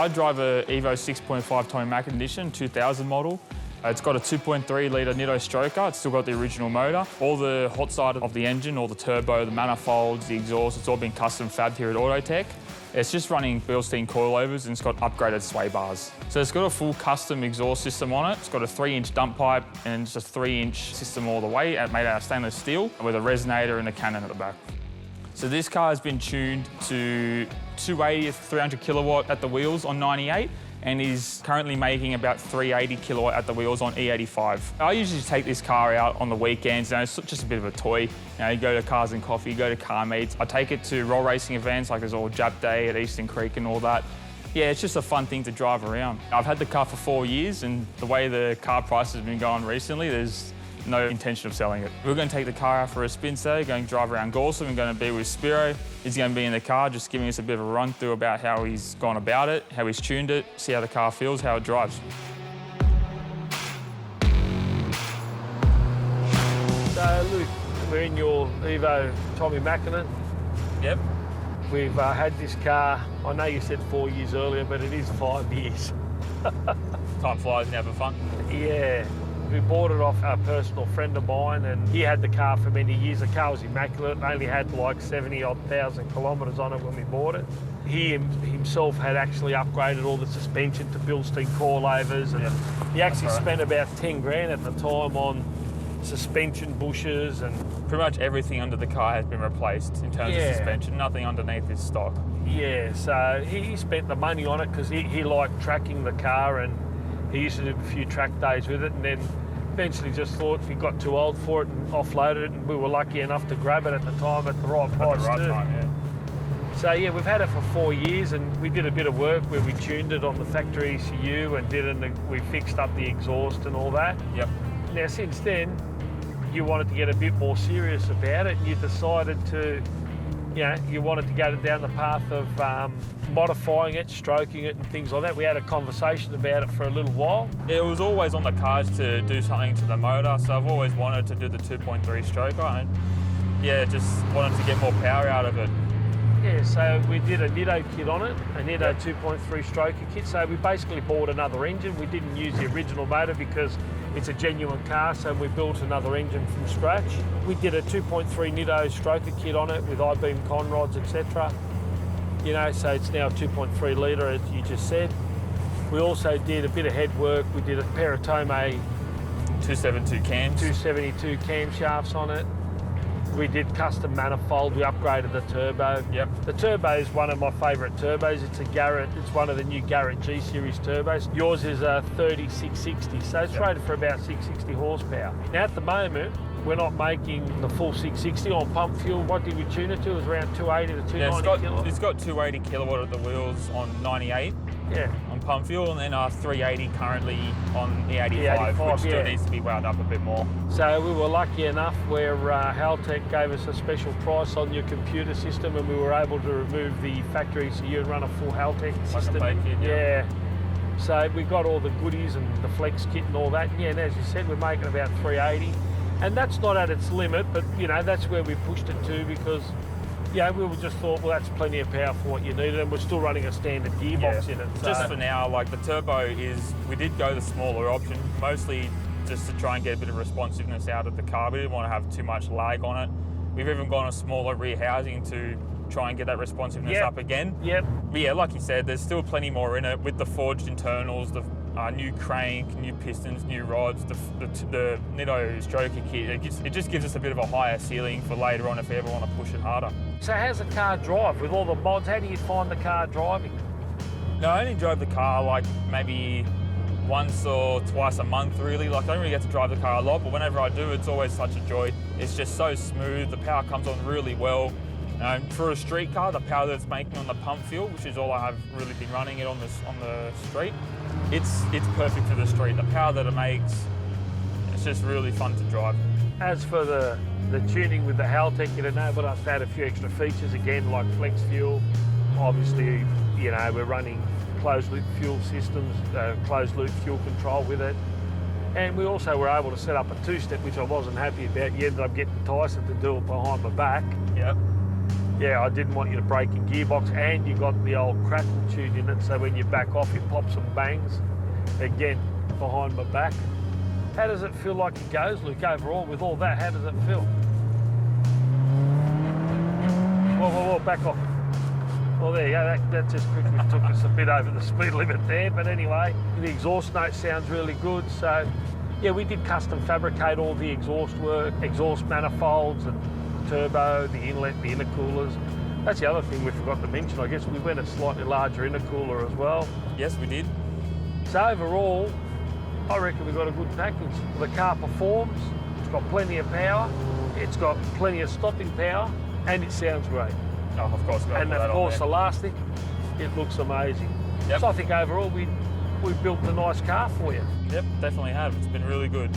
I drive a EVO 6.5 Tommi Mäkinen edition, 2000 model. It's got a 2.3 litre Nitto stroker. It's still got the original motor. All the hot side of the engine, all the turbo, the manifolds, the exhaust, it's all been custom fabbed here at Autotech. It's just running Bilstein coilovers and it's got upgraded sway bars. So it's got a full custom exhaust system on it. It's got a 3-inch dump pipe and just a 3-inch system all the way, made out of stainless steel with a resonator and a cannon at the back. So this car has been tuned to 280 to 300 kilowatt at the wheels on 98 and is currently making about 380 kilowatt at the wheels on E85. I usually take this car out on the weekends. It's just a bit of a toy. You go to Cars and Coffee, you go to car meets. I take it to roll racing events like there's all Jap Day at Eastern Creek and all that. Yeah, it's just a fun thing to drive around. I've had the car for 4 years and the way the car price has been going recently, there's no intention of selling it. We're going to take the car out for a spin today, going to drive around Gorson. We're going to be with Spiro. He's going to be in the car, just giving us a bit of a run through about how he's gone about it, how he's tuned it, see how the car feels, how it drives. So Luke, we're in your EVO Tommi Mäkinen. Yep. We've had this car, I know you said 4 years earlier, but it is 5 years. Time flies now for fun. Yeah. We bought it off a personal friend of mine and he had the car for many years. The car was immaculate, only had like 70,000 kilometres on it when we bought it. He himself had actually upgraded all the suspension to Bilstein coilovers and he actually spent about 10 grand at the time on suspension bushes and... Pretty much everything under the car has been replaced in terms of suspension, nothing underneath is stock. Yeah, so he spent the money on it because he liked tracking the car and he used to do a few track days with it and then eventually just thought he got too old for it and offloaded it and we were lucky enough to grab it at the time at the right price too. So yeah, we've had it for 4 years and we did a bit of work where we tuned it on the factory ECU and we fixed up the exhaust and all that. Yep. Now since then, you wanted to get a bit more serious about it and you decided to, you wanted to go down the path of modifying it, stroking it and things like that. We had a conversation about it for a little while. Yeah, it was always on the cards to do something to the motor, so I've always wanted to do the 2.3 stroker and just wanted to get more power out of it. Yeah, so we did a Nitto kit on it, a Nitto 2.3 stroker kit. So we basically bought another engine. We didn't use the original motor because it's a genuine car, so we built another engine from scratch. We did a 2.3 Nitto stroker kit on it with I-beam con rods, etc. So it's now 2.3 litre, as you just said. We also did a bit of head work. We did a pair of Tommi 272 cams. 272 camshafts on it. We did custom manifold. We upgraded the turbo. Yep. The turbo is one of my favourite turbos. It's a Garrett. It's one of the new Garrett G series turbos. Yours is a 3660, so it's rated for about 660 horsepower. Now at the moment, we're not making the full 660 on pump fuel. What did we tune it to? It was around 280 to 290 kilowatt. It's got 280 kilowatt at the wheels on 98. Yeah. On pump fuel, and then 380 currently on E85, which still needs to be wound up a bit more. So we were lucky enough where Autotech gave us a special price on your computer system and we were able to remove the factory ECU and run a full Autotech system. Like a kit, yeah. So we got all the goodies and the flex kit and all that. And as you said, we're making about 380. And that's not at its limit, but that's where we pushed it to because we just thought, well, that's plenty of power for what you needed, and we're still running a standard gearbox in it. So. Just for now, like the turbo we did go the smaller option, mostly just to try and get a bit of responsiveness out of the car. We didn't want to have too much lag on it. We've even gone a smaller rear housing to try and get that responsiveness up again. Yep. But yeah, like you said, there's still plenty more in it with the forged internals, the new crank, new pistons, new rods, the Nitto stroker kit. It just gives us a bit of a higher ceiling for later on if we ever want to push it harder. So how's the car drive with all the mods? How do you find the car driving? No, I only drove the car like maybe once or twice a month really. Like I don't really get to drive the car a lot, but whenever I do, it's always such a joy. It's just so smooth, the power comes on really well. For a street car, the power that it's making on the pump fuel, which is all I have really been running it on the street, it's perfect for the street. The power that it makes, it's just really fun to drive. As for the tuning with the Autotech, it enabled us to add a few extra features again, like flex fuel. Obviously, we're running closed loop fuel systems, closed loop fuel control with it. And we also were able to set up a two-step, which I wasn't happy about. You ended up getting Tyson to do it behind my back. Yep. Yeah, I didn't want you to break your gearbox, and you got the old crackle tune in it, so when you back off, it pops and bangs. Again, behind my back. How does it feel like it goes, Luke, overall, with all that? How does it feel? Whoa, back off. Well, there you go, that just quickly took us a bit over the speed limit there, but anyway, the exhaust note sounds really good, so yeah, we did custom fabricate all the exhaust work, exhaust manifolds and turbo, the inlet, the intercoolers. That's the other thing we forgot to mention, I guess we went a slightly larger intercooler as well. Yes, we did. So overall, I reckon we got a good package. The car performs, it's got plenty of power, it's got plenty of stopping power, and it sounds great. Oh, of course. And of course, the last thing, it looks amazing. Yep. So I think overall, we built a nice car for you. Yep, definitely have. It's been really good.